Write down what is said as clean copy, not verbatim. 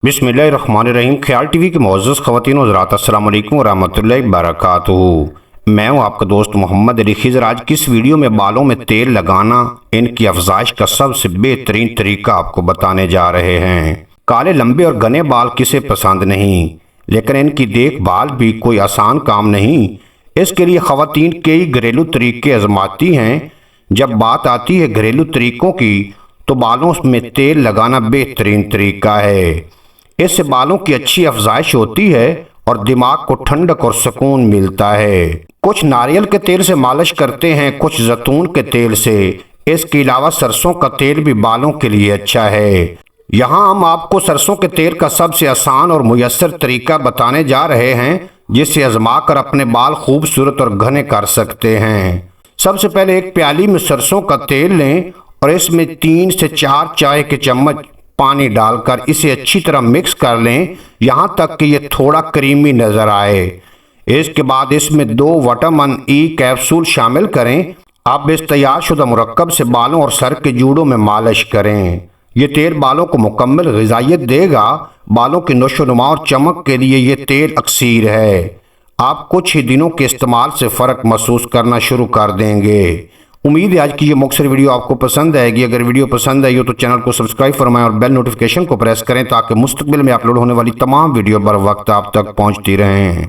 बिस्मिल्लाहिर्रहमानिर्रहीम। ख्याल टीवी के मुअज़्ज़ज़ ख़वातीन व हज़रात, अस्सलामु अलैकुम व रहमतुल्लाहि व बरकातुहू। मैं हूँ आपका दोस्त मोहम्मद अली खिज़र। आज की इस वीडियो में बालों में तेल लगाना, इनकी अफज़ाइश का सबसे बेहतरीन तरीका आपको बताने जा रहे हैं। काले लंबे और घने बाल किसे पसंद नहीं, लेकिन इनकी देखभाल भी कोई आसान काम नहीं। इसके लिए ख़वातीन कई घरेलू तरीके आजमाती हैं। जब बात आती है घरेलू तरीकों की, तो बालों में तेल लगाना बेहतरीन तरीका है। इससे बालों की अच्छी अफजाइश होती है और दिमाग को ठंडक और सुकून मिलता है। कुछ नारियल के तेल से मालिश करते हैं, कुछ जैतून के तेल से। इसके अलावा सरसों का तेल भी बालों के लिए अच्छा है। यहाँ हम आपको सरसों के तेल का सबसे आसान और मुयस्सर तरीका बताने जा रहे हैं, जिसे आजमा कर अपने बाल खूबसूरत और घने कर सकते हैं। सबसे पहले एक प्याली में सरसों का तेल लें और इसमें 3 से 4 चाय के चम्मच पानी डालकर इसे अच्छी तरह मिक्स कर लें, यहाँ तक कि ये थोड़ा क्रीमी नजर आए। इसके बाद इसमें 2 विटामिन ई कैप्सूल शामिल करें। अब इस तैयारशुदा मुरक्कब से बालों और सर के जूड़ों में मालिश करें। ये तेल बालों को मुकम्मल ग़िज़ाइयत देगा। बालों की नशोनुमा और चमक के लिए ये तेल अक्सीर है। आप कुछ ही दिनों के इस्तेमाल से फ़र्क महसूस करना शुरू कर देंगे। उम्मीद है आज की ये मुख्तसर वीडियो आपको पसंद आएगी। अगर वीडियो पसंद आई हो तो चैनल को सब्सक्राइब फरमाएं और बेल नोटिफिकेशन को प्रेस करें, ताकि मुस्तक़बिल में अपलोड होने वाली तमाम वीडियो बर वक्त आप तक पहुंचती रहें।